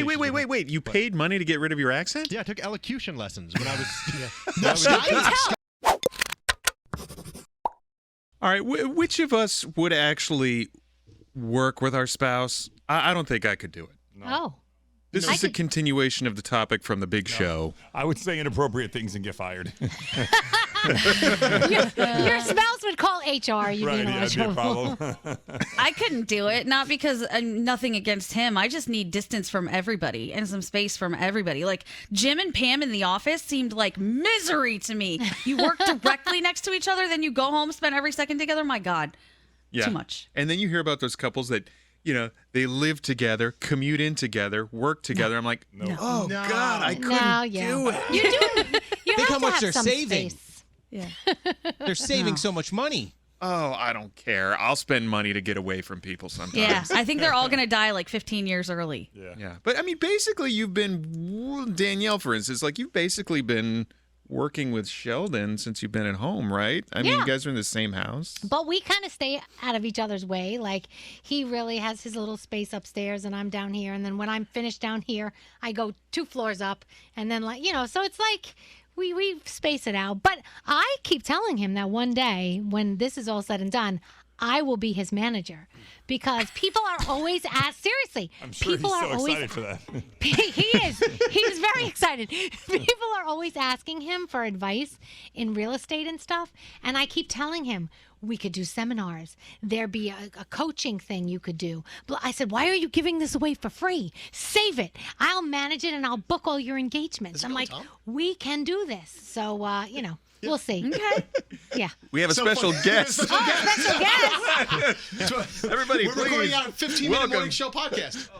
Wait. You paid money to get rid of your accent? Yeah, I took elocution lessons when I was... All right, which of us would actually work with our spouse? I don't think I could do it. No. Oh. This is a continuation of the topic from the big show. I would say inappropriate things and get fired. Your spouse would call HR. You'd be in a lot of trouble. I couldn't do it, not because nothing against him. I just need distance from everybody and some space from everybody. Like Jim and Pam in the office seemed like misery to me. You work directly next to each other, then you go home, spend every second together. My God, too much. And then you hear about those couples that, they live together, commute in together, work together. I'm like, God, I couldn't do it. You do. You Think have how to much have they're some saving. Space. Yeah. They're saving so much money. Oh, I don't care. I'll spend money to get away from people sometimes. Yeah, I think they're all going to die like 15 years early. Yeah. But, I mean, basically, you've been, Danielle, for instance, like you've basically been working with Sheldon since you've been at home, right? I mean, you guys are in the same house. But we kind of stay out of each other's way. Like, he really has his little space upstairs, and I'm down here. And then when I'm finished down here, I go 2 floors up. And then, so it's like we space it out. But I keep telling him that one day, when this is all said and done, I will be his manager, because people are always asked. Seriously, I'm sure people he's are so always excited for that. He is very excited. People are always asking him for advice in real estate and stuff, and I keep telling him we could do seminars. There'd be a coaching thing you could do. But I said, why are you giving this away for free? Save it. I'll manage it and I'll book all your engagements. I'm like, we can do this. So we'll see. Okay. Yeah. We have a special guest. Special guest. Everybody, We're please. recording out a 15-minute morning show podcast.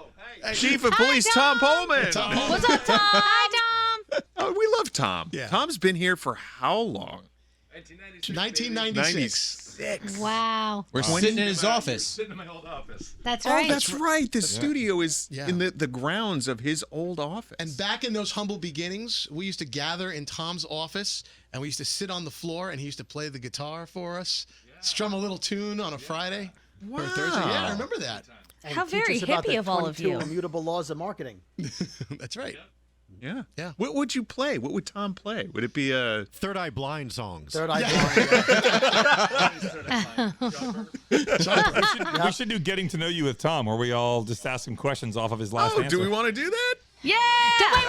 Chief of Police Tom Pullman. What's up, Tom? Hi, Tom. Oh, we love Tom. Yeah. Tom's been here for how long? 1996. Wow. We're sitting in his office. Sitting in my old office. That's right. Oh, that's right. The studio is in the grounds of his old office. And back in those humble beginnings, we used to gather in Tom's office, and we used to sit on the floor, and he used to play the guitar for us, strum a little tune on a Friday or a Thursday. Yeah, I remember that. How very hippie of all of you. Immutable laws of marketing. That's right. Yeah. What would you play? What would Tom play? Would it be a Third Eye Blind songs? Third Eye Blind. We should do Getting to Know You with Tom, where we all just ask him questions off of his last answer. Do we want to do that? Yeah.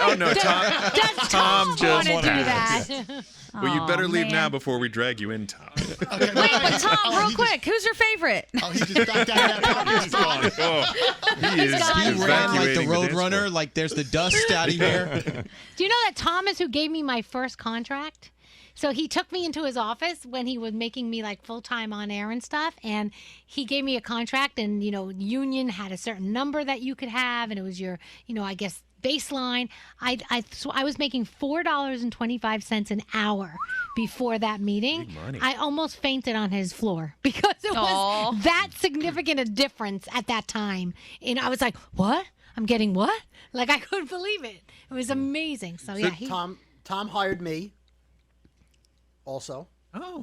Oh, no, Tom. Does Tom just want to do passed. that? Well, you'd better leave now before we drag you in, Tom. Okay, Wait, but Tom, real quick, who's your favorite? Oh, he just backed out of that. He's gone. He is He ran like the evacuating Road dance Runner, floor. like there's the dust out of here. Do you know that Tom is who gave me my first contract? So he took me into his office when he was making me like full-time on air and stuff. And he gave me a contract, and, union had a certain number that you could have. And it was your, I guess, baseline. So I was making $4.25 an hour before that meeting. Big money. I almost fainted on his floor because it was that significant a difference at that time. And I was like, what? I'm getting what? Like, I couldn't believe it. It was amazing. So yeah, Tom hired me. Also,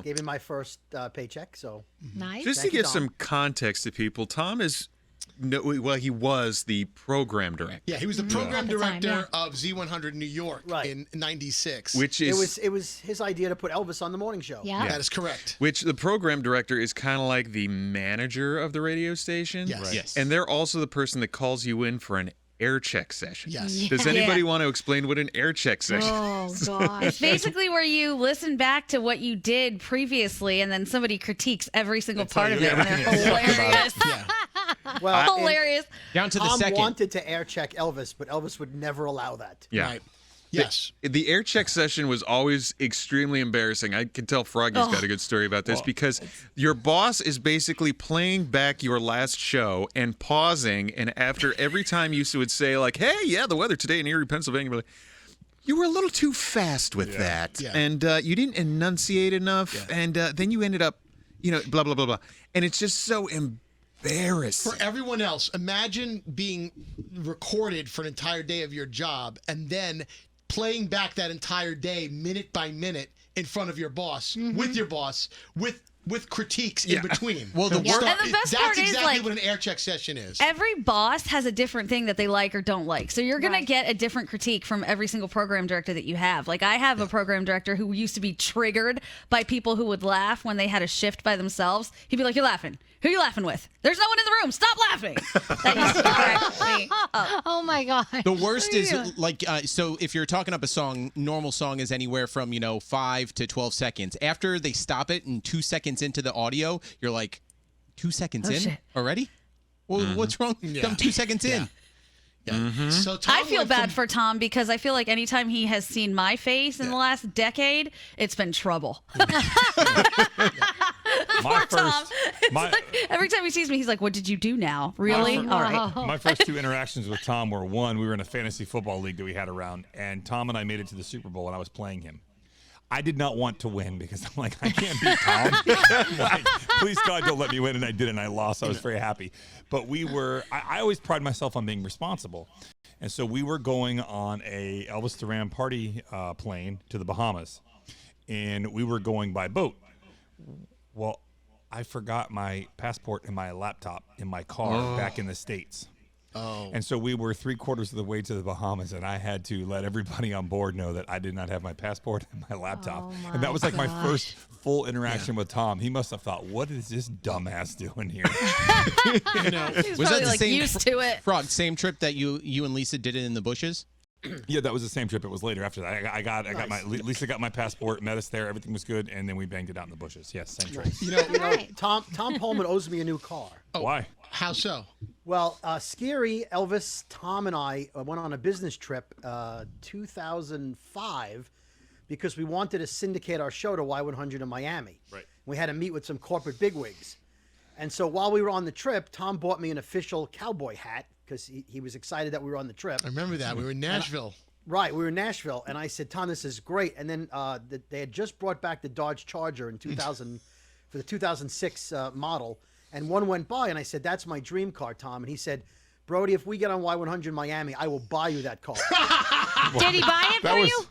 gave me my first paycheck. So nice. Just to give some context to people, Tom is. He was the program director. Yeah, he was the program director of Z100 New York in '96. Which is it was his idea to put Elvis on the morning show. Yeah, that is correct. Which the program director is kind of like the manager of the radio station. Yes. Yes. And they're also the person that calls you in for an air check session. Yes. Does anybody want to explain what an air check session is? Oh, gosh. It's basically where you listen back to what you did previously, and then somebody critiques every single part of it. And they're hilarious. Well, hilarious. Down to the Tom second. wanted to air check Elvis, but Elvis would never allow that. Yeah. Right. Yes. The air check session was always extremely embarrassing. I can tell Froggy's got a good story about this because your boss is basically playing back your last show and pausing, and after every time you would say, like, hey, yeah, the weather today in Erie, Pennsylvania, you were a little too fast with that, and you didn't enunciate enough, and then you ended up, blah, blah, blah, blah. And it's just so embarrassing. For everyone else, imagine being recorded for an entire day of your job and then playing back that entire day minute by minute in front of your boss, with your boss, with with critiques in between. Well, the Yeah. And the best that's part is, exactly like, what an air check session is. Every boss has a different thing that they like or don't like. So you're going to get a different critique from every single program director that you have. Like, I have a program director who used to be triggered by people who would laugh when they had a shift by themselves. He'd be like, "You're laughing. Who are you laughing with? There's no one in the room. Stop laughing." That used to crack me up. Oh my god. The worst is like so if you're talking up a song, normal song is anywhere from 5 to 12 seconds. After they stop it and 2 seconds into the audio, you're like, 2 seconds in shit. already? Well, what's wrong? I'm 2 seconds in. Yeah. So Tom I feel went bad from- for Tom because I feel like anytime he has seen my face in the last decade, it's been trouble. My Tom. first, It's my, like, every time he sees me, he's like, "What did you do now? Really? All right." my first two interactions with Tom were, one, we were in a fantasy football league that we had around, and Tom and I made it to the Super Bowl, and I was playing him. I did not want to win because I'm like, I can't beat Tom. Like, please God, don't let me win. And I did, and I lost. I was very happy. But I always pride myself on being responsible. And so we were going on a Elvis Duran party plane to the Bahamas, and we were going by boat. Well, I forgot my passport and my laptop in my car back in the States. Oh. And so we were 3/4 of the way to the Bahamas, and I had to let everybody on board know that I did not have my passport and my laptop. And that was like my first full interaction with Tom. He must have thought, "What is this dumbass doing here?" He's probably like used to it. Frog, same trip that you and Lisa did it in the bushes? Yeah, that was the same trip. It was later after that. I got Lisa got my passport, met us there, everything was good, and then we banged it out in the bushes. Yes, same trip. Tom Pullman owes me a new car. Why? How so? Well, Scary, Elvis, Tom, and I went on a business trip 2005 because we wanted to syndicate our show to Y100 in Miami. Right. We had to meet with some corporate bigwigs. And so while we were on the trip, Tom bought me an official cowboy hat because he was excited that we were on the trip. I remember that. We were in Nashville. Right, we were in Nashville, and I said, "Tom, this is great." And then they had just brought back the Dodge Charger in 2000 for the 2006 model, and one went by, and I said, "That's my dream car, Tom." And he said, "Brody, if we get on Y100 Miami, I will buy you that car." Did he buy it for you?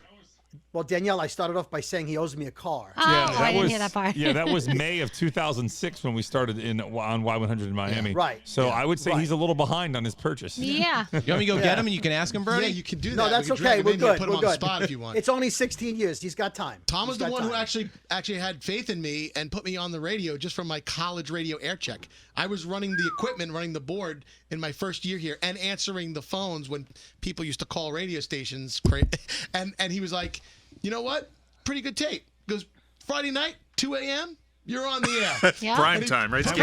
Well, Danielle, I started off by saying he owes me a car. Oh, I didn't hear that part. Yeah, that was May of 2006 when we started on Y100 in Miami. Yeah, right. So I would say right. he's a little behind on his purchase. Yeah. You want me to go get him and you can ask him, Brody? Yeah, you can do that. No, We that's can drag okay. him We're in here and good. Put We're him on the good. spot if you want. It's only 16 years. He's got time. Tom was He's the got one who time. actually had faith in me and put me on the radio just from my college radio air check. I was running the equipment, running the board in my first year here, and answering the phones when people used to call radio stations. And he was like, "You know what? Pretty good tape." Goes, "Friday night, 2 a.m. You're on the air." Yeah. Prime time, right? Prime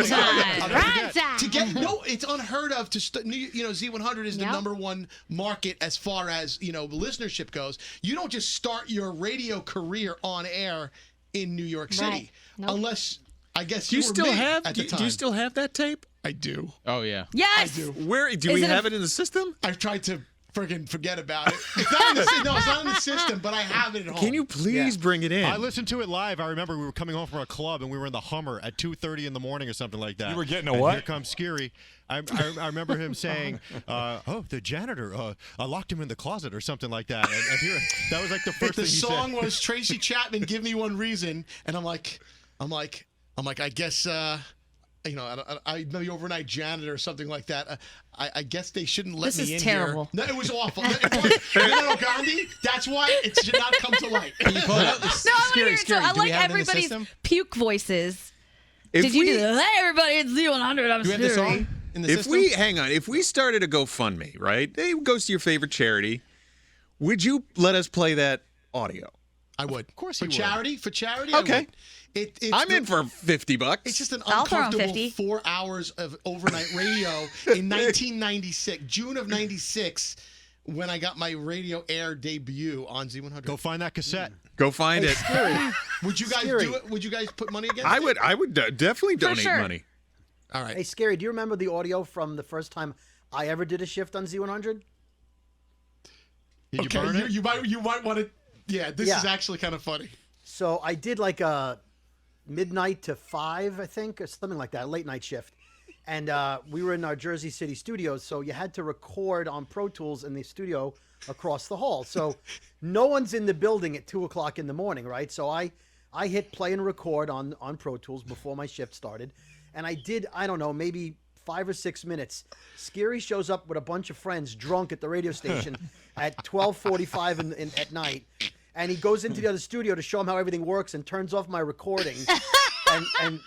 time. Prime time. To get it's unheard of to Z100 is the number one market as far as listenership goes. You don't just start your radio career on air in New York City, Right. Nope. unless I guess Do you were still me have? at Do the time. you still have that tape? I do. Oh, yeah. Yes. Where do Is we it a- have it in the system? I've tried to friggin' forget about it. It's not in the no, it's not in the system, but I have it at home. Can you please bring it in? I listened to it live. I remember we were coming home from a club and we were in the Hummer at 2:30 in the morning or something like that. You were getting a And what? Here comes Scary. I remember him saying, "Oh, the janitor, I locked him in the closet" or something like that. And here, that was like the first The thing he song said. was Tracy Chapman, "Give Me One Reason," and I'm like, I guess. I know the overnight janitor or something like that. I guess they shouldn't let This me is in terrible. here. No, it was awful. Danielle Gandhi, that's why it should not come to light. Can you pull it up? No, I want to hear it too. I Do we like have it in the everybody's system? puke voices. If Did you we- do that? Hey, everybody, it's Z100. I'm Do we have the Scary. song in the If system? if we started a GoFundMe, right? It goes to your favorite charity. Would you let us play that audio? I would. Of course for you would. charity. For charity, Okay. I would. It's I'm in for $50. It's just an I'll throw in uncomfortable 50. 4 hours of overnight radio in 1996, June of '96, when I got my radio air debut on Z100. Go find that cassette. Go find it. Would you guys Scary. do it? Would you guys put money against I it? would. I would definitely donate sure. money. All right. Hey, Scary, do you remember the audio from the first time I ever did a shift on Z100? Did you burn it? You might want to. Yeah, this Yeah. is actually kind of funny. So I did like a midnight to 5, I think, or something like that, a late night shift. And we were in our Jersey City studios, so you had to record on Pro Tools in the studio across the hall. So no one's in the building at 2 o'clock in the morning, right? So I I hit play and record on Pro Tools before my shift started, and I did, I don't know, maybe 5 or 6 minutes. Scary shows up with a bunch of friends drunk at the radio station at 12:45 at night, and he goes into the other studio to show him how everything works and turns off my recording. and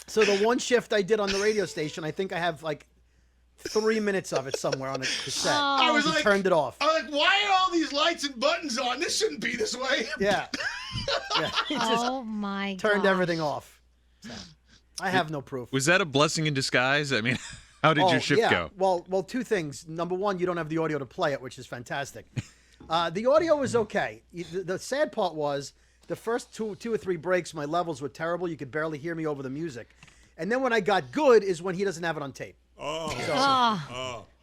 so the one shift I did on the radio station, I think I have like 3 minutes of it somewhere on a cassette. I was like, turned it off. I was like, why are all these lights and buttons on? This shouldn't be this way. Yeah. He just Oh my god. turned everything off. So, I have no proof. Was that a blessing in disguise? I mean, how did your shift go? Well, two things. Number one, you don't have the audio to play it, which is fantastic. The audio was okay. The sad part was the first two or three breaks, my levels were terrible. You could barely hear me over the music. And then when I got good is when he doesn't have it on tape.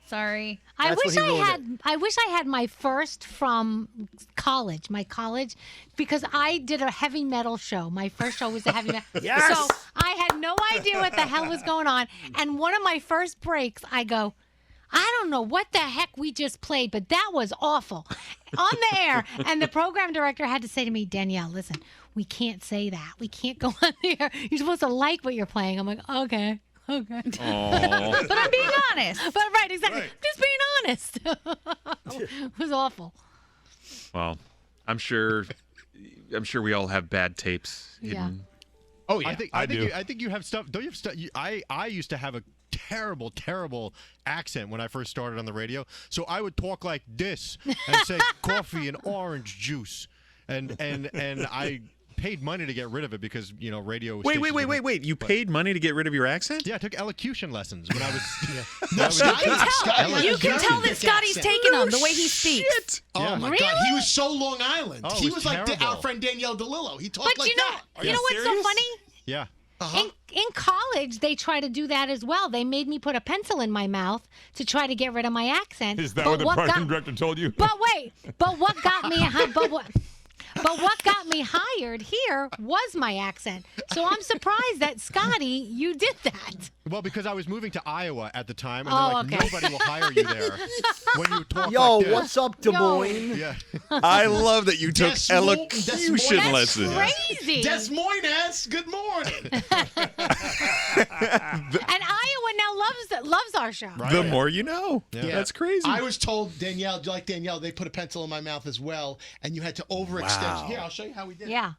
Sorry. I That's wish when he I ruined had. I wish I had my first from college. My college, because I did a heavy metal show. My first show was a heavy metal. Yes! So I had no idea what the hell was going on. And one of my first breaks, I go, I don't know what the heck we just played, but that was awful on the air. And the program director had to say to me, Danielle, listen, we can't say that. We can't go on the air. You're supposed to like what you're playing. I'm like, okay. But I'm being honest. But right, exactly. Just being honest. It was awful. Well, I'm sure we all have bad tapes Yeah. hidden. Oh yeah, I do. think you have stuff. Don't you have stuff? I used to have a terrible accent when I first started on the radio. So I would talk like this and say coffee and orange juice, and I paid money to get rid of it because radio. Wait! You paid money to get rid of your accent? Yeah, I took elocution lessons when I was. You can tell that Scotty's taken them the way he speaks. Shit. Oh my Really? God, he was so Long Island. Oh, it He was was like terrible. our friend Danielle DeLillo. He talked But like you know, that. you know what's so serious? funny? Yeah. In college, they try to do that as well. They made me put a pencil in my mouth to try to get rid of my accent. Is that But what the program got- director told you? But wait, but what got me? But what got me hired here was my accent. So I'm surprised that Scotty, you did that. Well, because I was moving to Iowa at the time, and Oh, they're like, okay. nobody will hire you there when you talk Yo, like this. what's up, Des Moines? Yeah. I love that you took Des Moines- elocution Des lessons. Crazy. Des Moines, good morning. And Iowa now loves our show. Right. The more you know. Yeah. That's crazy. I was told, Danielle, like Danielle, they put a pencil in my mouth as well, and you had to overextend. Wow. Here, I'll show you how we did it. Yeah.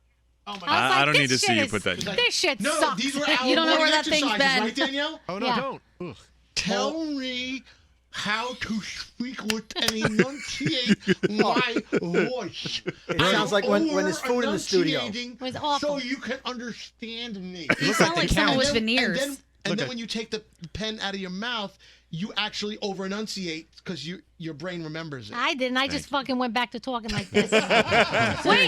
Oh my God. I was like, I don't need to this see shit you is- put that. This shit No, sucks. these were our You don't know morning where that thing's exercises, been. right, Danielle? Oh no, Yeah. don't. Ugh. Tell me how to speak with and enunciate my voice. It sounds like when there's food in the studio. It was awful. So you can understand me. You sound like someone with And veneers. then when you take the pen out of your mouth, you actually over enunciate because your brain remembers it. I didn't. I just fucking went back to talking like this. Wait,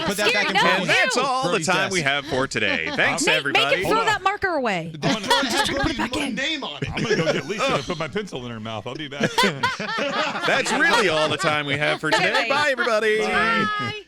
Put that Scary, back in no, Brody's- And that's all the Brody's time desk. we have for today. Thanks, everybody. Make him throw that marker away. Put my name on it. I'm gonna go get Lisa and put my pencil in her mouth. I'll be back. That's really all the time we have for today. Bye. Bye, everybody. Bye.